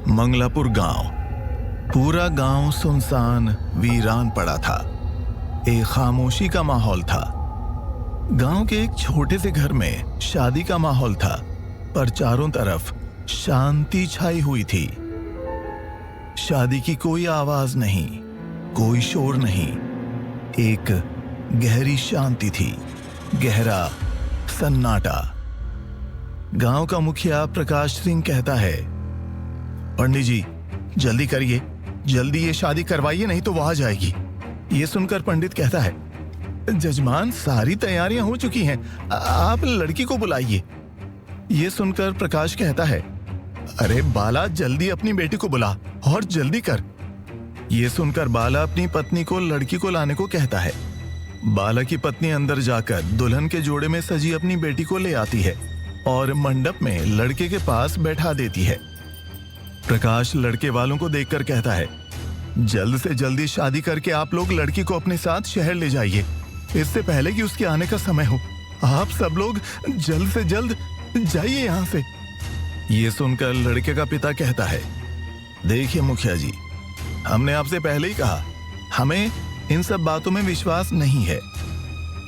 मंगलापुर गांव। पूरा गांव सुनसान वीरान पड़ा था। एक खामोशी का माहौल था। गांव के एक छोटे से घर में शादी का माहौल था, पर चारों तरफ शांति छाई हुई थी। शादी की कोई आवाज नहीं, कोई शोर नहीं, एक गहरी शांति थी, गहरा सन्नाटा। गांव का मुखिया प्रकाश सिंह कहता है, पंडित जी जल्दी करिए, जल्दी ये शादी करवाइए, नहीं तो वहां जाएगी। ये सुनकर पंडित कहता है, जजमान सारी तैयारियां हो चुकी हैं, आप लड़की को बुलाइए। ये सुनकर प्रकाश कहता है, अरे बाला जल्दी अपनी बेटी को बुला और जल्दी कर। ये सुनकर बाला अपनी पत्नी को लड़की को लाने को कहता है। बाला की पत्नी अंदर जाकर दुल्हन के जोड़े में सजी अपनी बेटी को ले आती है और मंडप में लड़के के पास बैठा देती है। प्रकाश लड़के वालों को देखकर कहता है, जल्द से जल्दी शादी करके आप लोग लड़की को अपने साथ शहर ले जाइए, इससे पहले कि उसके आने का समय हो। आप सब लोग जल्द से जल्द जाइए यहाँ से। ये सुनकर लड़के का पिता कहता है, देखिए मुखिया जी, हमने आपसे पहले ही कहा, हमें इन सब बातों में विश्वास नहीं है।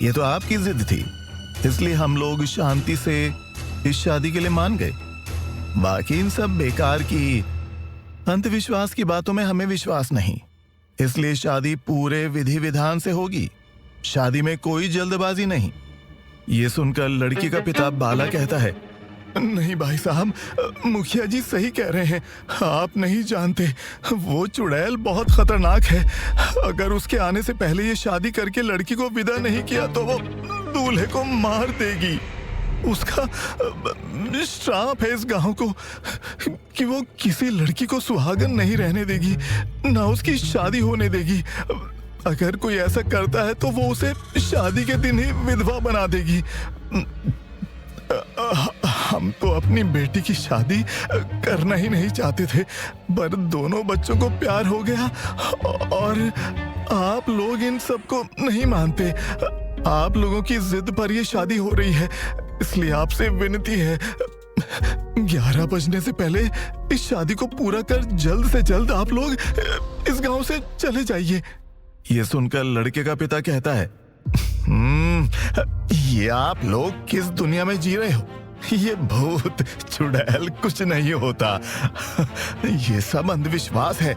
ये तो आपकी जिद थी, इसलिए हम लोग शांति से इस शादी के लिए मान गए। बाकी इन सब बेकार की अंधविश्वास की बातों में हमें विश्वास नहीं, इसलिए शादी पूरे विधि विधान से होगी। शादी में कोई जल्दबाजी नहीं। ये सुनकर लड़की का पिता बाला कहता है, नहीं भाई साहब, मुखिया जी सही कह रहे हैं, आप नहीं जानते, वो चुड़ैल बहुत खतरनाक है। अगर उसके आने से पहले ये शादी करके लड़की को विदा नहीं किया तो वो दूल्हे को मार देगी। उसका श्राप है इस गांव को कि वो किसी लड़की को सुहागन नहीं रहने देगी, ना उसकी शादी होने देगी। अगर कोई ऐसा करता है तो वो उसे शादी के दिन ही विधवा बना देगी। हम तो अपनी बेटी की शादी करना ही नहीं चाहते थे, पर दोनों बच्चों को प्यार हो गया और आप लोग इन सबको नहीं मानते। आप लोगों की जिद पर यह शादी हो रही है, इसलिए आपसे विनती है, 11 बजने से पहले इस शादी को पूरा कर जल्द से जल्द आप लोग इस गांव से चले जाइए। ये सुनकर लड़के का पिता कहता है, ये आप लोग किस दुनिया में जी रहे हो? ये भूत चुड़ैल कुछ नहीं होता, ये सब अंधविश्वास है,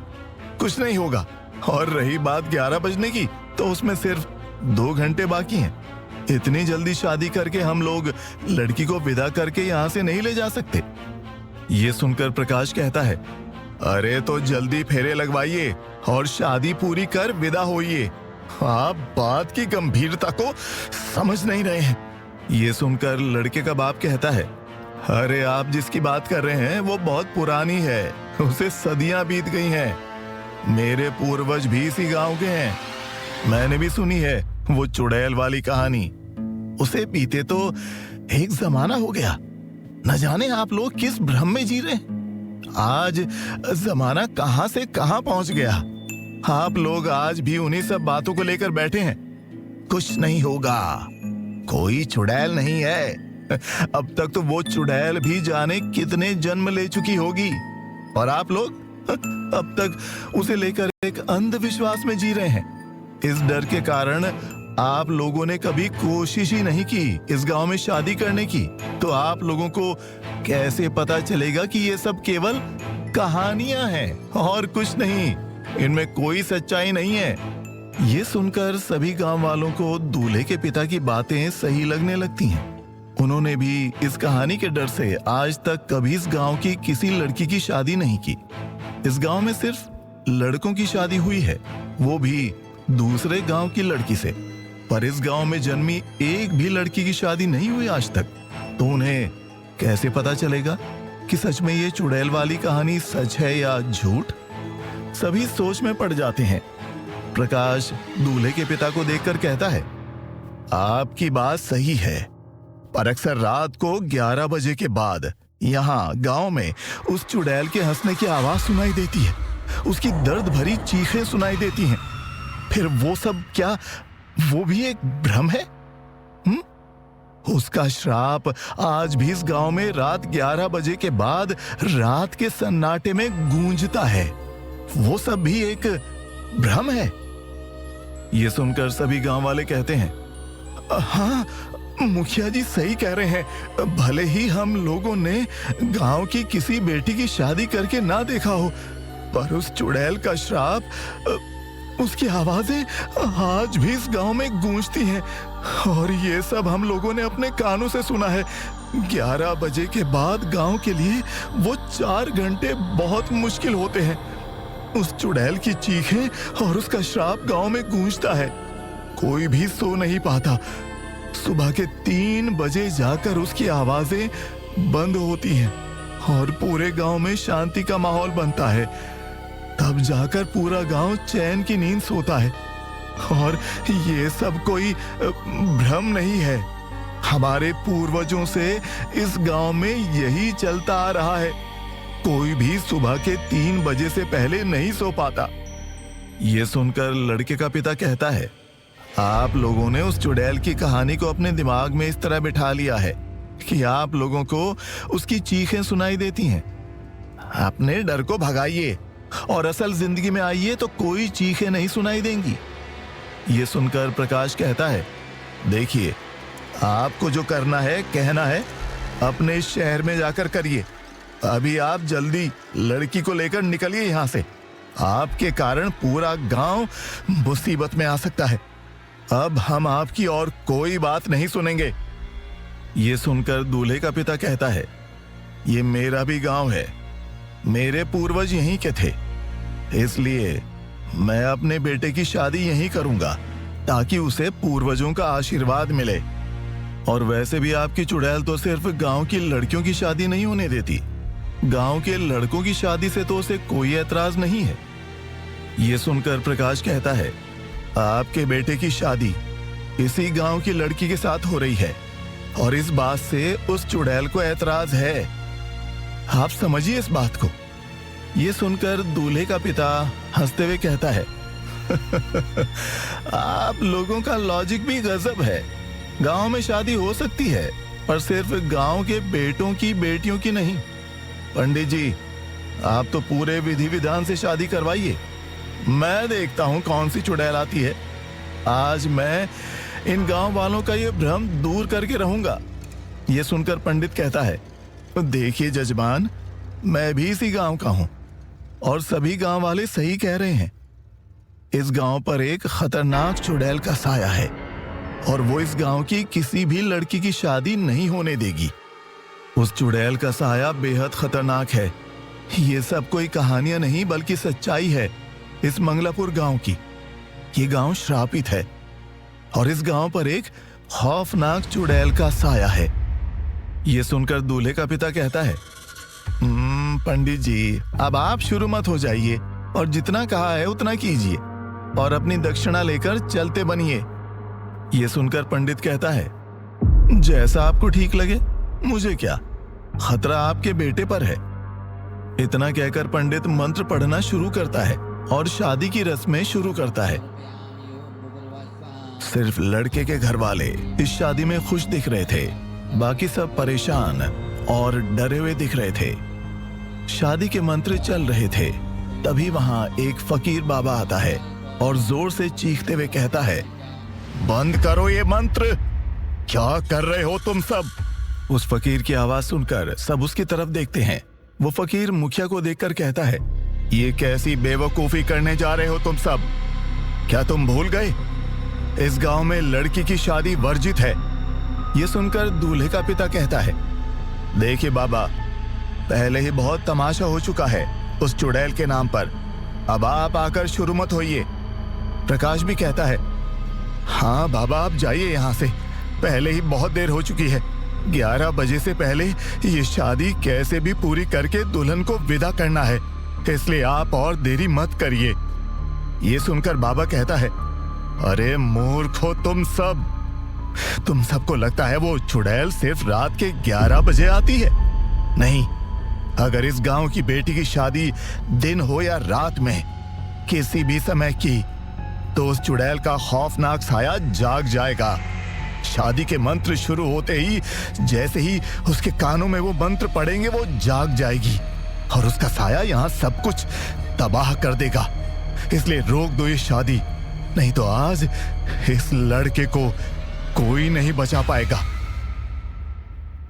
कुछ नहीं होगा। और रही बात 11 बजने की, तो उसमें सिर्फ 2 घंटे बाकी हैं। इतनी जल्दी शादी करके हम लोग लड़की को विदा करके यहाँ से नहीं ले जा सकते। ये सुनकर प्रकाश कहता है, अरे तो जल्दी फेरे लगवाइए और शादी पूरी कर विदा होइए। आप बात की गंभीरता को समझ नहीं रहे हैं। ये सुनकर लड़के का बाप कहता है, अरे आप जिसकी बात कर रहे हैं वो बहुत पुरानी है, उसे सदियां बीत गई हैं। मेरे पूर्वज भी इसी गांव के हैं, मैंने भी सुनी है वो चुड़ैल वाली कहानी। उसे बीते तो एक जमाना हो गया, न जाने आप लोग किस भ्रम में जी रहे हैं। आज जमाना कहां से कहां पहुंच गया। आप लोग आज भी उन्हीं सब बातों को लेकर बैठे हैं। कुछ नहीं होगा, कोई चुड़ैल नहीं है। अब तक तो वो चुड़ैल भी जाने कितने जन्म ले चुकी होगी, और आप लोग अब तक उसे लेकर एक अंधविश्वास में जी रहे हैं। इस डर के कारण आप लोगों ने कभी कोशिश ही नहीं की इस गांव में शादी करने की। तो आप लोगों को कैसे पता चलेगा कि ये सब केवल कहानियां हैं और कुछ नहीं, इनमें कोई सच्चाई नहीं है। ये सुनकर सभी गांव वालों को दूल्हे के पिता की बातें सही लगने लगती हैं। उन्होंने भी इस कहानी के डर से आज तक कभी इस गांव की किसी लड़की की शादी नहीं की। इस गांव में सिर्फ लड़कों की शादी हुई है, वो भी दूसरे गांव की लड़की से। पर इस गांव में जन्मी एक भी लड़की की शादी नहीं हुई आज तक। तो उन्हें कैसे पता चलेगा कि सच में ये चुड़ैल वाली कहानी सच है या झूठ? सभी सोच में पड़ जाते हैं। प्रकाश दूल्हे के पिता को देखकर कहता है, आपकी बात सही है, पर अक्सर रात को 11 बजे के बाद यहाँ गांव में उस चुड़ैल के हंसने की आवाज सुनाई देती है, उसकी दर्द भरी चीखें सुनाई देती हैं। फिर वो सब क्या वो भी एक भ्रम है? उसका श्राप आज भी इस गांव में रात 11 बजे के बाद रात के सन्नाटे में गूंजता है। वो सब भी एक भ्रम है। ये सुनकर सभी गांव वाले कहते हैं, हाँ, मुखिया जी सही कह रहे हैं। भले ही हम लोगों ने गांव की किसी बेटी की शादी करके ना देखा हो, पर उस चुड़ैल का श्राप, उसकी आवाजें आज भी इस गांव में गूंजती हैं। और ये सब हम लोगों ने अपने कानों से सुना है। 11 बजे के बाद गांव के लिए वो 4 घंटे बहुत मुश्किल होते हैं। उस चुड़ैल की चीखें और उसका श्राप गांव में गूंजता है। कोई भी सो नहीं पाता। सुबह के 3 बजे जाकर उसकी आवाजें बंद होती हैं और पूरे गांव में शांति का माहौल बनता है। तब जाकर पूरा गांव चैन की नींद सोता है। और ये सब कोई भ्रम नहीं है। हमारे पूर्वजों से इस गांव में यही चलता आ रहा है। कोई भी सुबह के 3 बजे से पहले नहीं सो पाता। ये सुनकर लड़के का पिता कहता है, आप लोगों ने उस चुड़ैल की कहानी को अपने दिमाग में इस तरह बिठा लिया है कि आप लोगों को उसकी चीखें सुनाई देती हैं। अपने डर को भगाइए और असल जिंदगी में आइए तो कोई चीखें नहीं सुनाई देंगी। ये सुनकर प्रकाश कहता है, देखिए, आपको जो करना है, कहना है, अपने शहर में जाकर करिए। अभी आप जल्दी लड़की को लेकर निकलिए यहाँ से। आपके कारण पूरा गांव मुसीबत में आ सकता है। अब हम आपकी और कोई बात नहीं सुनेंगे। ये सुनकर दूल्हे का पिता कहता है, ये मेरा भी गांव है। मेरे पूर्वज यहीं के थे, इसलिए मैं अपने बेटे की शादी यहीं करूंगा ताकि उसे पूर्वजों का आशीर्वाद मिले। और वैसे भी आपकी चुड़ैल तो सिर्फ गांव की लड़कियों की शादी नहीं होने देती। गांव के लड़कों की शादी से तो उसे कोई ऐतराज नहीं है। ये सुनकर प्रकाश कहता है, आपके बेटे की शादी इसी गांव की लड़की के साथ हो रही है और इस बात से उस चुड़ैल को ऐतराज है। आप समझिए इस बात को। ये सुनकर दूल्हे का पिता हंसते हुए कहता है, आप लोगों का लॉजिक भी गजब है। गांव में शादी हो सकती है, पर सिर्फ गांव के बेटों की बेटियों की नहीं। पंडित जी, आप तो पूरे विधि विधान से शादी करवाइए। मैं देखता हूं कौन सी चुड़ैल आती है। आज मैं इन गांव वालों का ये भ्रम दूर करके रहूंगा। ये सुनकर पंडित कहता है, देखिए जजमान, मैं भी इसी गांव का हूं और सभी गांव वाले सही कह रहे हैं। इस गांव पर एक खतरनाक चुड़ैल का साया है और वो इस गांव की किसी भी लड़की की शादी नहीं होने देगी। उस चुड़ैल का साया बेहद खतरनाक है। ये सब कोई कहानियां नहीं बल्कि सच्चाई है इस मंगलापुर गांव की। ये गांव श्रापित है और इस गांव पर एक खौफनाक चुड़ैल का साया है। ये सुनकर दूल्हे का पिता कहता है, पंडित जी, अब आप शुरू मत हो जाइए और जितना कहा है उतना कीजिए और अपनी दक्षिणा लेकर चलते बनिए। ये सुनकर पंडित कहता है, जैसा आपको ठीक लगे, मुझे क्या, खतरा आपके बेटे पर है। इतना कहकर पंडित मंत्र पढ़ना शुरू करता है और शादी की रस्में शुरू करता है। सिर्फ लड़के के घर वाले इस शादी में खुश दिख रहे थे, बाकी सब परेशान और डरे हुए दिख रहे थे। शादी के मंत्र चल रहे थे, तभी वहां एक फकीर बाबा आता है और जोर से चीखते हुए कहता है, बंद करो ये मंत्र, क्या कर रहे हो तुम सब। उस फकीर की आवाज सुनकर सब उसकी तरफ देखते हैं। वो फकीर मुखिया को देखकर कहता है, ये कैसी बेवकूफी करने जा रहे हो तुम सब। क्या तुम भूल गए, इस गांव में लड़की की शादी वर्जित है। ये सुनकर दूल्हे का पिता कहता है, देखिए बाबा, पहले ही बहुत तमाशा हो चुका है उस चुड़ैल के नाम पर। अब आप आकर शुरू मत होइए। प्रकाश भी कहता है, हाँ बाबा, आप जाइए यहाँ से, पहले ही बहुत देर हो चुकी है। 11 बजे से पहले ये शादी कैसे भी पूरी करके दुल्हन को विदा करना है, इसलिए आप और देरी मत करिए। ये सुनकर बाबा कहता है, अरे मूर्खो तुम सबको लगता है वो चुड़ैल सिर्फ रात के 11 बजे आती है। नहीं, अगर इस गांव की बेटी की शादी दिन हो या रात में किसी भी समय की, तो उस चुड़ैल का खौफनाक साया जाग जाएगा शादी के मंत्र शुरू होते ही जैसे ही उसके कानों में वो मंत्र पड़ेंगे वो जाग जाएगी और उसका साया यहाँ सब कुछ तबाह कर देगा। इसलिए रोक दो ये शादी, नहीं तो आज इस लड़के को कोई नहीं बचा पाएगा।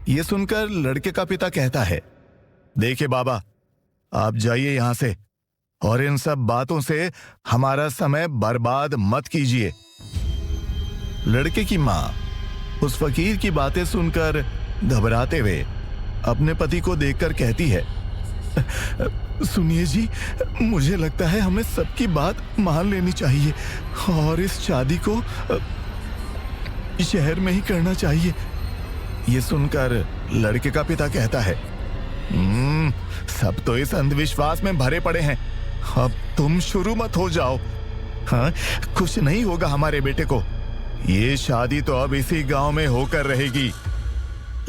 ये सुनकर लड़के का पिता कहता है, देखिए बाबा, आप जाइए यहां से और इन सब बातों से हमारा समय बर्बाद मत कीजिए। लड़के की मां उस फकीर की बातें सुनकर घबराते हुए अपने पति को देखकर कहती है, सुनिए जी, मुझे लगता है हमें सबकी बात मान लेनी चाहिए और इस शादी को शहर में ही करना चाहिए। ये सुनकर लड़के का पिता कहता है, सब तो इस अंधविश्वास में भरे पड़े हैं, अब तुम शुरू मत हो जाओ। हाँ, कुछ नहीं होगा हमारे बेटे को, ये शादी तो अब इसी गांव में होकर रहेगी।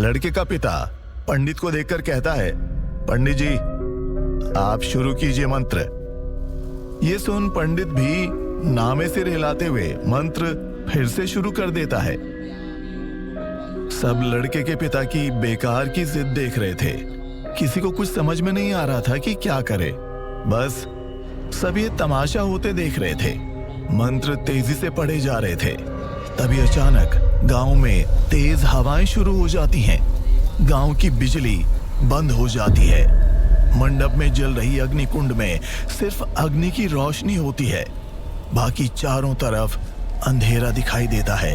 लड़के का पिता पंडित को देखकर कहता है, पंडित जी आप शुरू कीजिए मंत्र। ये सुन पंडित भी नामे सिर हिलाते हुए मंत्र फिर से शुरू कर देता है। सब लड़के के पिता की बेकार की जिद देख रहे थे, किसी को कुछ समझ में नहीं आ रहा था कि क्या करे, बस सब ये तमाशा होते देख रहे थे। मंत्र तेजी से पढ़े जा रहे थे। तभी अचानक गांव में तेज हवाएं शुरू हो जाती हैं। गांव की बिजली बंद हो जाती है। मंडप में जल रही अग्नि कुंड में सिर्फ अग्नि की रोशनी होती है, बाकी चारों तरफ अंधेरा दिखाई देता है।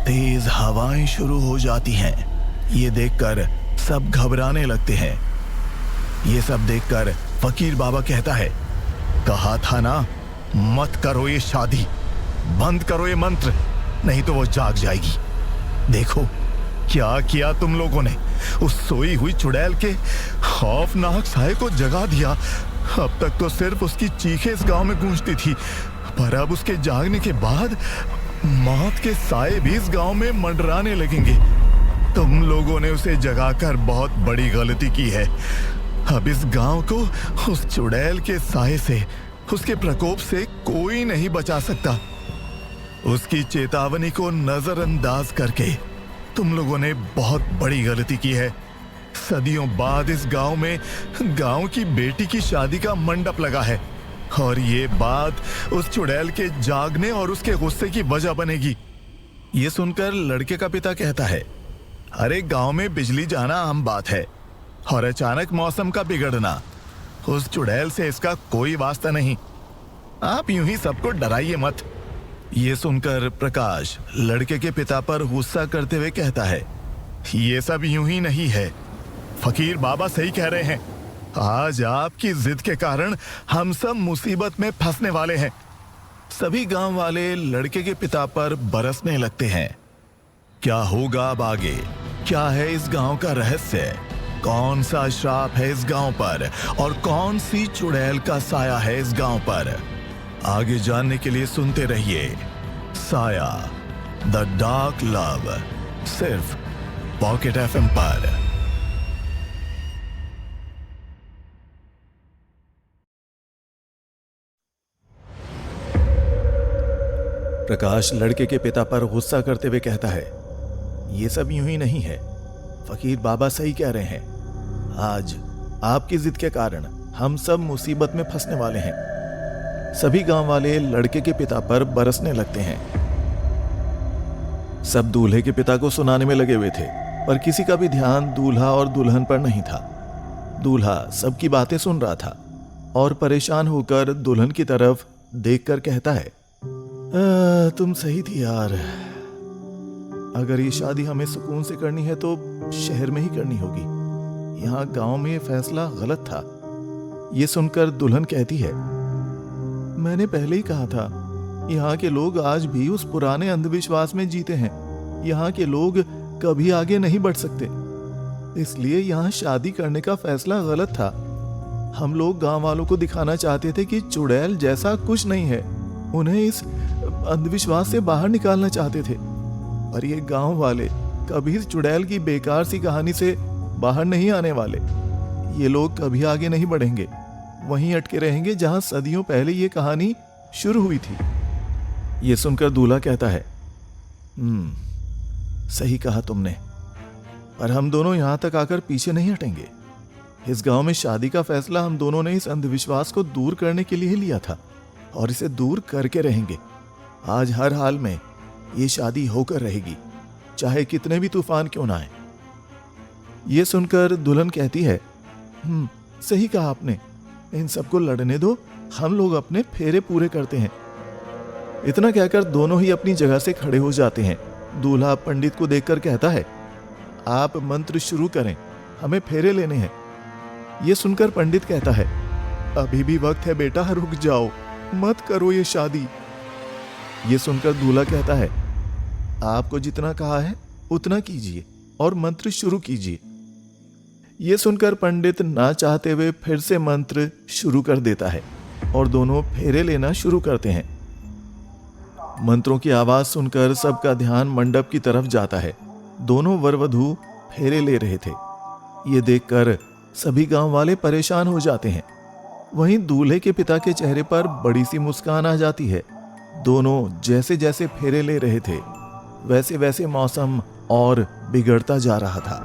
तेज हवाएं शुरू हो जाती हैं। ये देखकर सब घबराने लगते हैं। ये सब देखकर फकीर बाबा कहता है, कहा था ना मत करो ये शादी, बंद करो ये मंत्र, नहीं तो वो जाग जाएगी। देखो क्या किया तुम लोगों ने, उस सोई हुई चुड़ैल के खौफनाक साए को जगा दिया। अब तक तो सिर्फ उसकी चीखें इस गांव में गूंजती थी, पर अब उसके जागने के बाद मौत के साए भी इस गांव में मंडराने लगेंगे। तुम लोगों ने उसे जगाकर बहुत बड़ी गलती की है। अब इस गांव को उस चुड़ैल के साए से, उसके प्रकोप से कोई नहीं बचा सकता। उसकी चेतावनी को नजरअंदाज करके तुम लोगों ने बहुत बड़ी गलती की है। सदियों बाद इस गांव में गांव की बेटी की शादी का मंडप लगा है और ये बात उस चुड़ैल के जागने और उसके गुस्से की वजह बनेगी। ये सुनकर लड़के का पिता कहता है, अरे गांव में बिजली जाना आम बात है और अचानक मौसम का बिगड़ना, उस चुड़ैल से इसका कोई वास्ता नहीं। आप यूं ही सबको डराइए मत। ये सुनकर प्रकाश लड़के के पिता पर गुस्सा करते हुए कहता है, ये सब यूं ही नहीं है, फकीर बाबा सही कह रहे हैं। आज आपकी जिद के कारण हम सब मुसीबत में फंसने वाले हैं। सभी गांव वाले लड़के के पिता पर बरसने लगते हैं। क्या होगा अब आगे, क्या है इस गांव का रहस्य, कौन सा श्राप है इस गांव पर और कौन सी चुड़ैल का साया है इस गांव पर, आगे जानने के लिए सुनते रहिए साया द डार्क लव, सिर्फ पॉकेट एफएम पर। प्रकाश लड़के के पिता पर गुस्सा करते हुए कहता है, ये सब यूं ही नहीं है, फकीर बाबा सही कह रहे हैं। आज आपकी जिद के कारण हम सब मुसीबत में फंसने वाले हैं। सभी गांव वाले लड़के के पिता पर बरसने लगते हैं। सब दूल्हे के पिता को सुनाने में लगे हुए थे, पर किसी का भी ध्यान दूल्हा और दुल्हन पर नहीं था। दूल्हा सबकी बातें सुन रहा था और परेशान होकर दुल्हन की तरफ देखकर कहता है, तुम सही थी यार, अगर ये शादी हमें सुकून से करनी है तो शहर में ही करनी होगी, यहाँ गांव में ये फैसला गलत था। ये सुनकर दुल्हन कहती है, मैंने पहले ही कहा था, यहाँ के लोग आज भी उस पुराने अंधविश्वास में जीते हैं। यहाँ के लोग कभी आगे नहीं बढ़ सकते, इसलिए यहाँ शादी करने का फैसला गलत था। हम लोग गांव वालों को दिखाना चाहते थे कि चुड़ैल जैसा कुछ नहीं है, उन्हें इस अंधविश्वास से बाहर निकालना चाहते थे। और ये गांव वाले कभी इस चुड़ैल की बेकार सी कहानी से बाहर नहीं आने वाले। ये लोग कभी आगे नहीं बढ़ेंगे, वहीं अटके रहेंगे जहां सदियों पहले ये कहानी शुरू हुई थी। ये सुनकर दूल्हा कहता है, सही कहा तुमने, पर हम दोनों यहां तक आकर पीछे नहीं हटेंगे। इस गांव में शादी का फैसला हम दोनों ने इस अंधविश्वास को दूर करने के लिए लिया था और इसे दूर करके रहेंगे। आज हर हाल में ये शादी होकर रहेगी, चाहे कितने भी तूफान क्यों ना आए। ये सुनकर दुल्हन कहती है, सही कहा आपने, इन सबको लड़ने दो, हम लोग अपने फेरे पूरे करते हैं। इतना कहकर दोनों ही अपनी जगह से खड़े हो जाते हैं। दूल्हा पंडित को देखकर कहता है, आप मंत्र शुरू करें, हमें फेरे लेने हैं। ये सुनकर पंडित कहता है, अभी भी वक्त है बेटा, रुक जाओ, मत करो ये शादी। ये सुनकर दूल्हा कहता है, आपको जितना कहा है उतना कीजिए और मंत्र शुरू कीजिए। ये सुनकर पंडित ना चाहते हुए फिर से मंत्र शुरू कर देता है और दोनों फेरे लेना शुरू करते हैं। मंत्रों की आवाज सुनकर सबका ध्यान मंडप की तरफ जाता है। दोनों वर वधू फेरे ले रहे थे। ये देखकर सभी गांव वाले परेशान हो जाते हैं। वहीं दूल्हे के पिता के चेहरे पर बड़ी सी मुस्कान आ जाती है। दोनों जैसे जैसे फेरे ले रहे थे वैसे वैसे मौसम और बिगड़ता जा रहा था।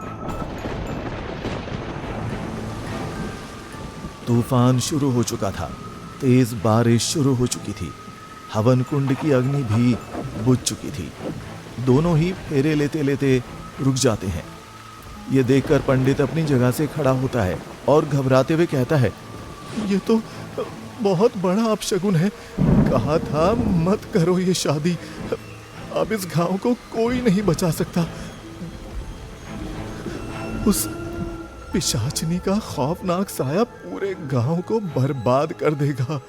तूफान शुरू हो चुका था। तेज बारिश शुरू हो चुकी थी। हवन कुंड की अग्नि भी बुझ चुकी थी। दोनों ही फेरे लेते लेते रुक जाते हैं। ये देखकर पंडित अपनी जगह से खड़ा होता है और घबराते हुए कहता है, ये तो बहुत बड़ा अपशगुन है। कहा था मत करो ये शादी। अब इस गांव को कोई नहीं बचा सकता। उस पिशाचनी का खौफनाक साया पूरे गांव को बर्बाद कर देगा।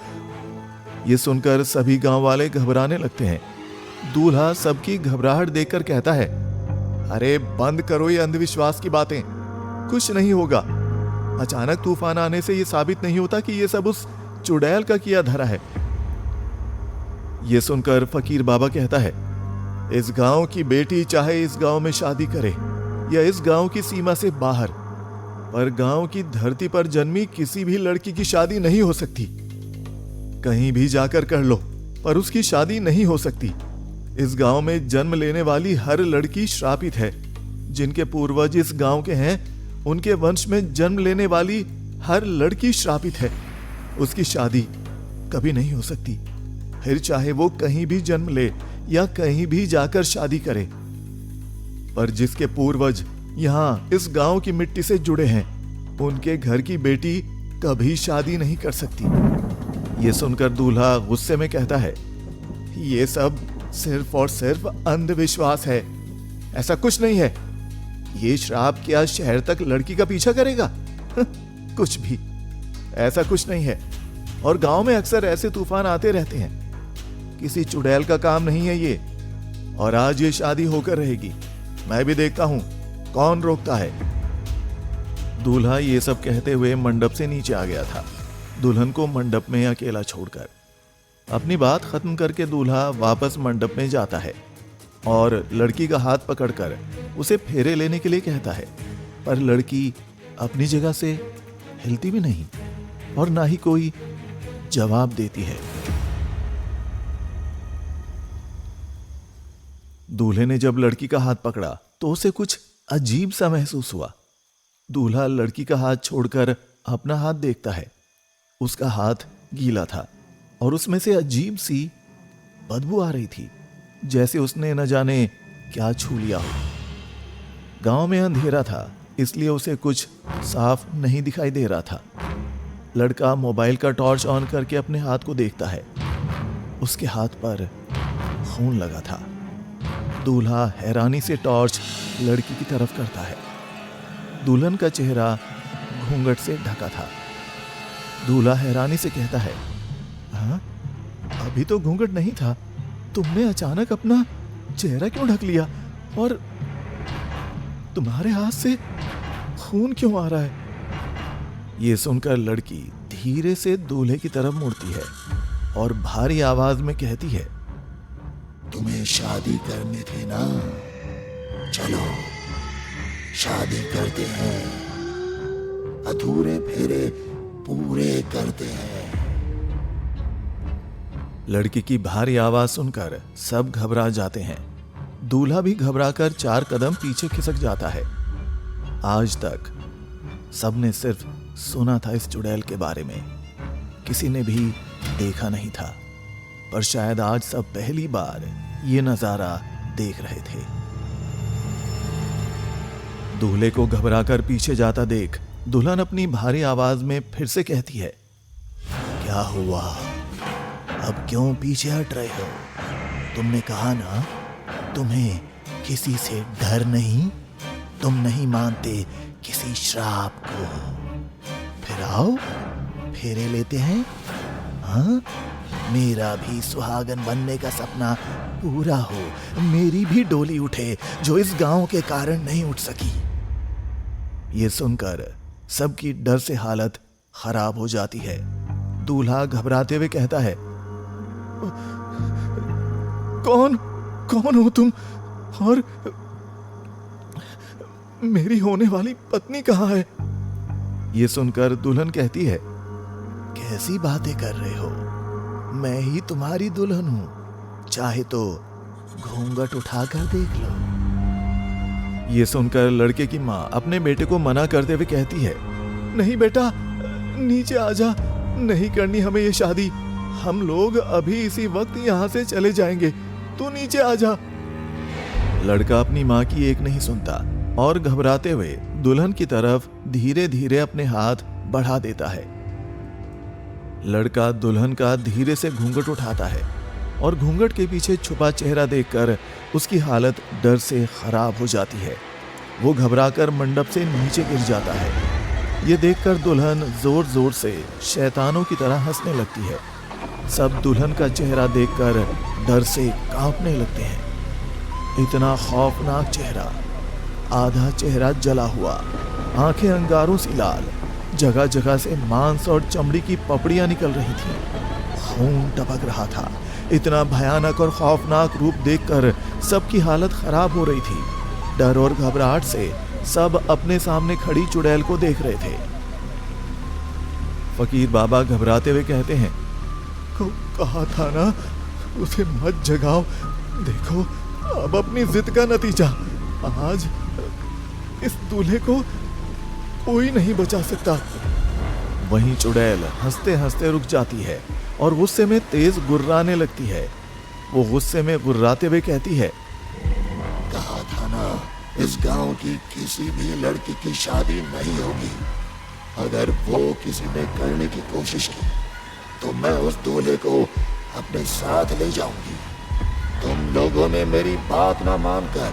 ये सुनकर सभी गांव वाले घबराने लगते हैं। दूल्हा सबकी घबराहट देखकर कहता है, अरे बंद करो ये अंधविश्वास की बातें, कुछ नहीं होगा। अचानक तूफान आने से ये साबित नहीं होता कि ये सब उस चुड़ैल का किया धरा है। ये सुनकर फकीर बाबा कहता है, इस गांव की बेटी चाहे इस गांव में शादी करे या इस गांव की सीमा से बाहर, पर गांव की धरती पर जन्मी किसी भी लड़की की शादी नहीं हो सकती। कहीं भी जाकर कर लो, पर उसकी शादी नहीं हो सकती। इस गांव में जन्म लेने वाली हर लड़की श्रापित है। जिनके पूर्वज इस गांव के हैं, उनके वंश में जन्म लेने वाली हर लड़की श्रापित है। उसकी शादी कभी नहीं हो सकती, फिर चाहे वो कहीं भी जन्म ले या कहीं भी जाकर शादी करे। पर जिसके पूर्वज यहाँ इस गांव की मिट्टी से जुड़े हैं, उनके घर की बेटी कभी शादी नहीं कर सकती। ये सुनकर दूल्हा गुस्से में कहता है, ये सब सिर्फ और सिर्फ अंधविश्वास है, ऐसा कुछ नहीं है। ये श्राप क्या शहर तक लड़की का पीछा करेगा? कुछ भी ऐसा कुछ नहीं है। और गांव में अक्सर ऐसे तूफान आते रहते हैं। किसी चुड़ैल का काम नहीं है ये। और आज ये शादी होकर रहेगी। मैं भी देखता हूं कौन रोकता है। दूल्हा ये सब कहते हुए मंडप से नीचे आ गया था। दुल्हन को मंडप में अकेला छोड़कर अपनी बात खत्म करके दूल्हा वापस मंडप में जाता है और लड़की का हाथ पकड़कर उसे फेरे लेने के लिए कहता है। पर लड़की अपनी जगह से हिलती भी नहीं और ना ही कोई जवाब देती है। दूल्हे ने जब लड़की का हाथ पकड़ा तो उसे कुछ अजीब सा महसूस हुआ। दूल्हा लड़की का हाथ छोड़कर अपना हाथ देखता है। उसका हाथ गीला था और उसमें से अजीब सी बदबू आ रही थी, जैसे उसने न जाने क्या छू लिया हो। गांव में अंधेरा था, इसलिए उसे कुछ साफ नहीं दिखाई दे रहा था। लड़का मोबाइल का टॉर्च ऑन करके अपने हाथ को देखता है। उसके हाथ पर खून लगा था। दूल्हा हैरानी से टॉर्च लड़की की तरफ करता है। दुल्हन का चेहरा घूंघट से ढका था। दूल्हा हैरानी से कहता है, हाँ, अभी तो घूंघट नहीं था, तुमने अचानक अपना चेहरा क्यों ढक लिया और तुम्हारे हाथ से खून क्यों आ रहा है? ये सुनकर लड़की धीरे से दूल्हे की तरफ मुड़ती है और भारी आवाज में कहती है, तुम्हें शादी करने थे ना, चलो शादी करते हैं, अधूरे फेरे पूरे करते हैं। लड़की की भारी आवाज सुनकर सब घबरा जाते हैं। दूल्हा भी घबराकर 4 कदम पीछे खिसक जाता है। आज तक सबने सिर्फ सुना था इस चुड़ैल के बारे में, किसी ने भी देखा नहीं था, पर शायद आज सब पहली बार ये नजारा देख रहे थे। दूल्हे को घबराकर पीछे जाता देख दुल्हन अपनी भारी आवाज में फिर से कहती है, क्या हुआ? अब क्यों पीछे हट रहे हो? तुमने कहा ना तुम्हें किसी से डर नहीं, तुम नहीं मानते किसी श्राप को। फिर आओ फेरे लेते हैं। हाँ, मेरा भी सुहागन बनने का सपना पूरा हो, मेरी भी डोली उठे जो इस गांव के कारण नहीं उठ सकी। ये सुनकर सबकी डर से हालत खराब हो जाती है। दूल्हा घबराते हुए कहता है, कौन कौन हो तुम? और मेरी होने वाली पत्नी कहाँ है? ये सुनकर दुल्हन कहती है, कैसी बातें कर रहे हो? मैं ही तुम्हारी दुल्हन हूं, चाहे तो घूंघट उठाकर देख लो। ये सुनकर लड़के की माँ अपने बेटे को मना करते हुए कहती है, नहीं बेटा, नीचे आ जा, नहीं करनी हमें ये शादी, हम लोग अभी इसी वक्त यहाँ से चले जाएंगे, तू नीचे आ जा। लड़का अपनी माँ की एक नहीं सुनता और घबराते हुए दुल्हन की तरफ धीरे धीरे अपने हाथ बढ़ा देता है। लड़का दुल्हन का धीरे से घूंघट उठाता है और घूंघट के पीछे छुपा चेहरा देखकर उसकी हालत डर से खराब हो जाती है। वो घबराकर मंडप से नीचे गिर जाता है। ये देखकर दुल्हन जोर जोर से शैतानों की तरह हंसने लगती है। सब दुल्हन का चेहरा देखकर डर से कांपने लगते हैं। इतना खौफनाक चेहरा, आधा चेहरा जला हुआ, आंखें अंगारों सी लाल, जगह जगह से मांस और चमड़ी की पपड़ियां निकल रही थीं, खून टपक रहा था। इतना भयानक और खौफनाक रूप देखकर सबकी हालत खराब हो रही थी। डर और घबराहट से सब अपने सामने खड़ी चुड़ैल को देख रहे थे। फकीर बाबा घबराते हुए कहते हैं, कहा था ना उसे मत जगाओ, देखो अब अपनी जिद का नतीजा। आज इस दूल्हे को कोई नहीं बचा सकता। वहीं चुड़ैल हंसते हंसते रुक जाती है और गुस्से में तेज गुर्राने लगती है। वो गुस्से में गुर्राते हुए कहती है, कहा था ना इस गांव की किसी भी लड़की की शादी नहीं होगी। अगर वो किसी ने करने की कोशिश की तो मैं उस दूल्हे को अपने साथ ले जाऊंगी। तुम लोगों ने मेरी बात ना मानकर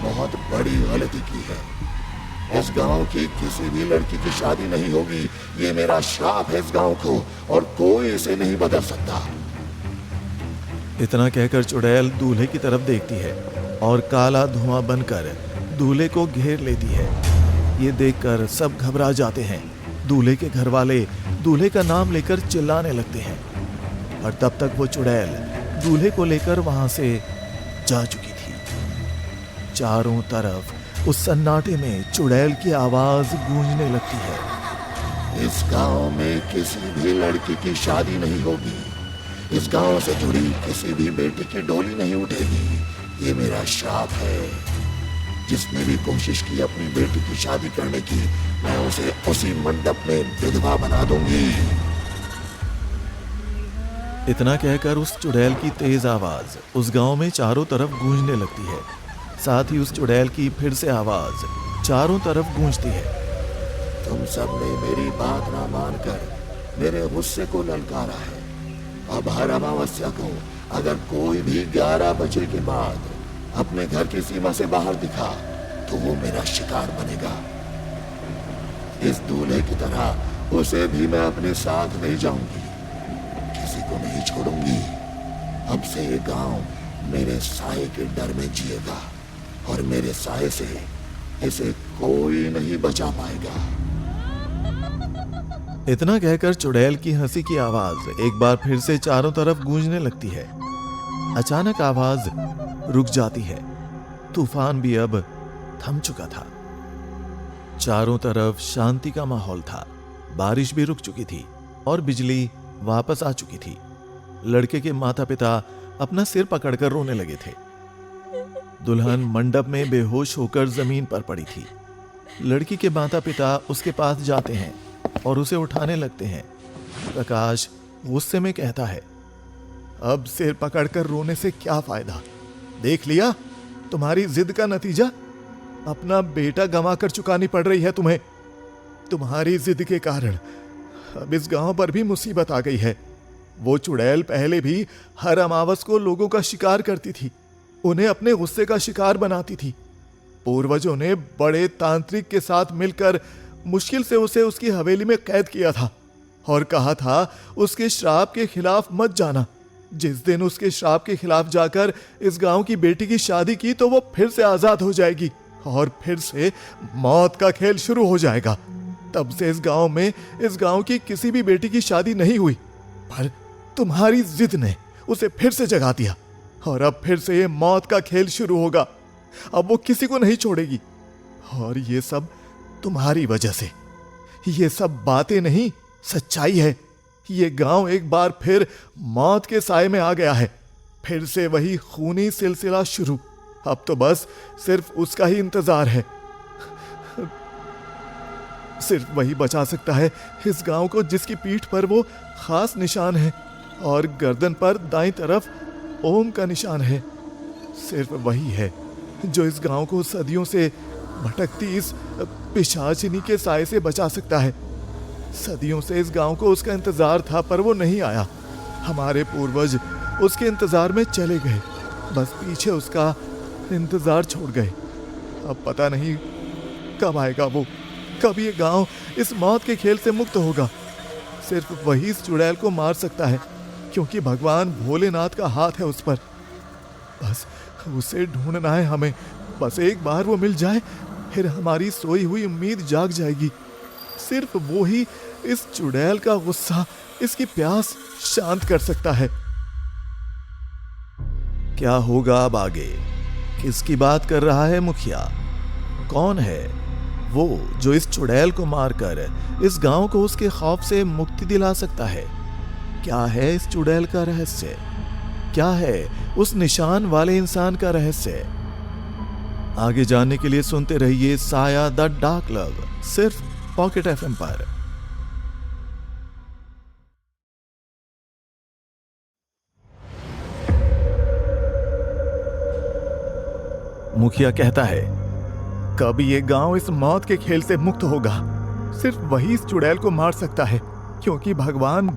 बहुत बड़ी गलती की है। इस गांव की किसी भी लड़की की शादी नहीं होगी। ये मेरा श्राप है इस गांव को, और कोई इसे नहीं बदल सकता। इतना कहकर चुड़ैल दूल्हे की तरफ देखती है और काला धुआं बनकर दूल्हे को घेर लेती है। ये देखकर सब घबरा जाते हैं। दूल्हे के घर वाले दूल्हे का नाम लेकर चिल्लाने लगते हैं, और तब तक वो चुड़ैल दूल्हे को लेकर वहां से जा चुकी थी। चारों तरफ उस सन्नाटे में चुड़ैल की आवाज गूंजने लगती है, इस गांव में किसी भी लड़की की शादी नहीं होगी। इस गांव से जुड़ी किसी भी बेटी की डोली नहीं उठेगी। ये मेरा श्राप है। जिसने भी कोशिश की अपनी बेटी की शादी करने की, मैं उसे उसी मंडप में विधवा बना दूंगी। इतना कहकर उस चुड़ैल की तेज आवाज उस गांव में चारों तरफ गूंजने लगती है। साथ ही उस चुड़ैल की फिर से आवाज चारों तरफ गूंजती है, तुम सब ने मेरी बात ना मानकर मेरे गुस्से को ललकारा है। अब हर अमावस्या को अगर कोई भी 11 बजे के बाद अपने घर की सीमा से बाहर दिखा तो वो मेरा शिकार बनेगा। इस दूल्हे की तरह उसे भी मैं अपने साथ ले जाऊंगी, किसी को नहीं छोड़ूंगी। अब से ये गांव मेरे साए के डर में जिएगा, और मेरे साए से इसे कोई नहीं बचा पाएगा। इतना कहकर चुड़ैल की हंसी की आवाज एक बार फिर से चारों तरफ गूंजने लगती है। अचानक आवाज रुक जाती है। तूफान भी अब थम चुका था। चारों तरफ शांति का माहौल था। बारिश भी रुक चुकी थी और बिजली वापस आ चुकी थी। लड़के के माता पिता अपना सिर पकड़कर रोने लगे थे। दुल्हन मंडप में बेहोश होकर जमीन पर पड़ी थी। लड़की के माता पिता उसके पास जाते हैं और उसे उठाने लगते हैं। प्रकाश गुस्से में कहता है, अब सिर पकड़कर रोने से क्या फायदा? देख लिया तुम्हारी जिद का नतीजा। अपना बेटा गंवा कर चुकानी पड़ रही है तुम्हें। तुम्हारी जिद के कारण अब इस गांव पर भी मुसीबत आ गई है। वो चुड़ैल पहले भी हर अमावस को लोगों का शिकार करती थी, उन्हें अपने गुस्से का शिकार बनाती थी। पूर्वजों ने बड़े तांत्रिक के साथ मिलकर मुश्किल से उसे उसकी हवेली में कैद किया था और कहा था उसके श्राप के खिलाफ मत जाना। जिस दिन उसके श्राप के खिलाफ जाकर इस गांव की बेटी की शादी की तो वो फिर से आजाद हो जाएगी और फिर से मौत का खेल शुरू हो जाएगा। तब से इस गांव की किसी भी बेटी की शादी नहीं हुई, पर तुम्हारी जिद ने उसे फिर से जगा दिया और अब फिर से ये मौत का खेल शुरू होगा। अब वो किसी को नहीं छोड़ेगी और ये सब तुम्हारी वजह से। ये सब बातें नहीं, सच्चाई है। ये गांव एक बार फिर मौत के साए में आ गया है। फिर से वही खूनी सिलसिला शुरू। अब तो बस सिर्फ उसका ही इंतजार है। सिर्फ वही बचा सकता है इस गांव को जिसकी पीठ पर वो खास निशान है और गर्दन पर दाईं तरफ ओम का निशान है। सिर्फ वही है जो इस गांव को सदियों से भटकती इस पिशाचिनी के साए से बचा सकता है। सदियों से इस गांव को उसका इंतजार था, पर वो नहीं आया। हमारे पूर्वज उसके इंतजार में चले गए, बस पीछे उसका इंतजार छोड़ गए। अब पता नहीं कब आएगा वो, कब ये गांव इस मौत के खेल से मुक्त होगा। सिर्फ वही इस चुड़ैल को मार सकता है, क्योंकि भगवान भोलेनाथ का हाथ है उस पर। बस उसे ढूंढना है हमें। बस एक बार वो मिल जाए, फिर हमारी सोई हुई उम्मीद जाग जाएगी। सिर्फ वो ही इस चुड़ैल का गुस्सा, इसकी प्यास शांत कर सकता है। क्या होगा अब आगे? किसकी बात कर रहा है मुखिया? कौन है वो जो इस चुड़ैल को मारकर इस गांव को उसके खौफ से मुक्ति दिला सकता है? क्या है इस चुड़ैल का रहस्य? क्या है उस निशान वाले इंसान का रहस्य? आगे जानने के लिए सुनते रहिए साया द डार्क लव, सिर्फ पॉकेट एफएम पर। मुखिया कहता है, कब ये गांव इस मौत के खेल से मुक्त होगा? सिर्फ वही इस चुड़ैल को मार सकता है, क्योंकि भगवान